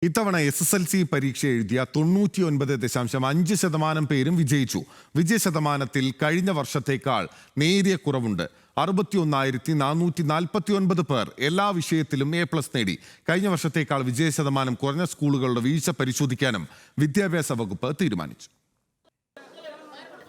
ഇത്തവണ SSLC പരീക്ഷ എഴുതിയ 99.5% പേരും വിജയിച്ചു. വിജയ ശതമാനത്തിൽ കഴിഞ്ഞ വർഷത്തേക്കാൾ നേരിയ കുറവുണ്ട്. 61,449 പേർ എല്ലാ വിഷയത്തിലും A+ നേടി. കഴിഞ്ഞ വർഷത്തേക്കാൾ വിജയ ശതമാനം കുറഞ്ഞ സ്കൂളുകളുടെ വീഴ്ച പരിശോധിക്കാനും വിദ്യാഭ്യാസ വകുപ്പ് തീരുമാനിച്ചു.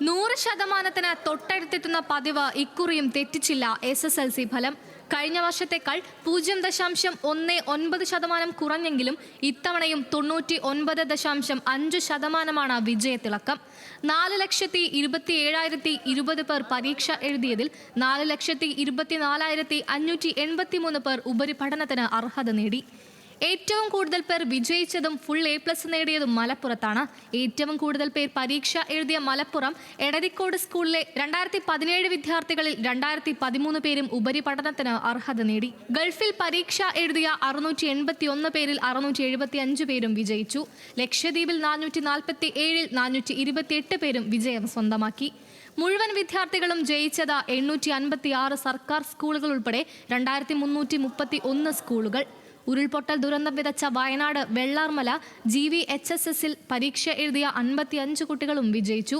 100% തൊട്ടടുത്തെത്തുന്ന പതിവ് ഇക്കുറിയും തെറ്റിച്ചില്ല SSLC ഫലം. കഴിഞ്ഞ വർഷത്തേക്കാൾ 0.19% കുറഞ്ഞെങ്കിലും ഇത്തവണയും 99.5% വിജയത്തിളക്കം. 4,27,020 പേർ പരീക്ഷ എഴുതിയതിൽ 4,24,583 പേർ ഉപരിപഠനത്തിന് അർഹത നേടി. ഏറ്റവും കൂടുതൽ പേർ വിജയിച്ചതും ഫുൾ A+ നേടിയതും മലപ്പുറത്താണ്. ഏറ്റവും കൂടുതൽ പേർ പരീക്ഷ എഴുതിയ മലപ്പുറം എടരിക്കോട് സ്കൂളിലെ 2017 വിദ്യാർത്ഥികളിൽ 2013 പേരും ഉപരിപഠനത്തിന് അർഹത നേടി. ഗൾഫിൽ പരീക്ഷ എഴുതിയ 681 പേരിൽ 675 പേരും വിജയിച്ചു. ലക്ഷദ്വീപിൽ 447-ൽ 428 പേരും വിജയം സ്വന്തമാക്കി. മുഴുവൻ വിദ്യാർത്ഥികളും ജയിച്ചത് 856 സർക്കാർ സ്കൂളുകൾ ഉൾപ്പെടെ 2331 സ്കൂളുകൾ. ഉരുൾപൊട്ടൽ ദുരന്തം വിതച്ച വയനാട് വെള്ളാർമല GVHSSൽ പരീക്ഷ എഴുതിയ 55 കുട്ടികളും വിജയിച്ചു.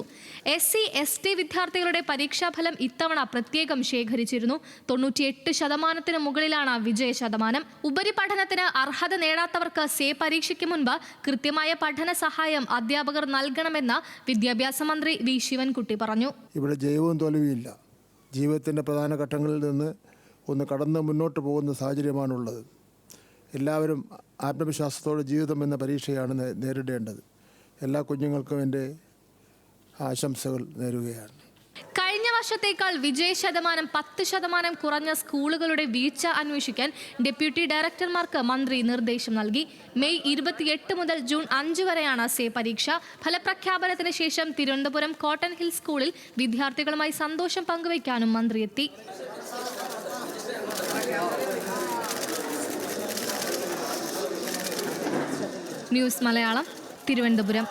SC/ST വിദ്യാർത്ഥികളുടെ പരീക്ഷാഫലം ഇത്തവണ പ്രത്യേകം ശേഖരിച്ചിരുന്നു. 98% മുകളിലാണ് വിജയ ശതമാനം. ഉപരിപഠനത്തിന് അർഹത നേടാത്തവർക്ക് സേ പരീക്ഷയ്ക്ക് മുൻപ് കൃത്യമായ പഠന സഹായം അധ്യാപകർ നൽകണമെന്ന് വിദ്യാഭ്യാസ മന്ത്രി വി ശിവൻകുട്ടി പറഞ്ഞു. ഇവിടെ ജയവും തോൽവിയില്ല. ജീവിതത്തിൻ്റെ പ്രധാന ഘട്ടങ്ങളിൽ നിന്ന് ഒന്ന് കടന്ന് മുന്നോട്ട് പോകുന്ന സാഹചര്യമാണുള്ളത്. എല്ലാവരും ആത്മവിശ്വാസത്തോടെ ജീവിതം എന്ന പരീക്ഷയാണ് നേരിടേണ്ടത്. എല്ലാ കുഞ്ഞുങ്ങൾക്കും എൻ്റെ ആശംസകൾ നേരുകയാണ്. കഴിഞ്ഞ വർഷത്തേക്കാൾ വിജയ ശതമാനം 10% കുറഞ്ഞ സ്കൂളുകളുടെ വീഴ്ച അന്വേഷിക്കാൻ ഡെപ്യൂട്ടി ഡയറക്ടർമാർക്ക് മന്ത്രി നിർദ്ദേശം നൽകി. മെയ് 28 മുതൽ ജൂൺ 5 വരെയാണ് സേ പരീക്ഷ. ഫലപ്രഖ്യാപനത്തിന് ശേഷം തിരുവനന്തപുരം കോട്ടൺ ഹിൽ സ്കൂളിൽ വിദ്യാർത്ഥികളുമായി സന്തോഷം പങ്കുവയ്ക്കാനും മന്ത്രി എത്തി. ന്യൂസ് മലയാളം, തിരുവനന്തപുരം.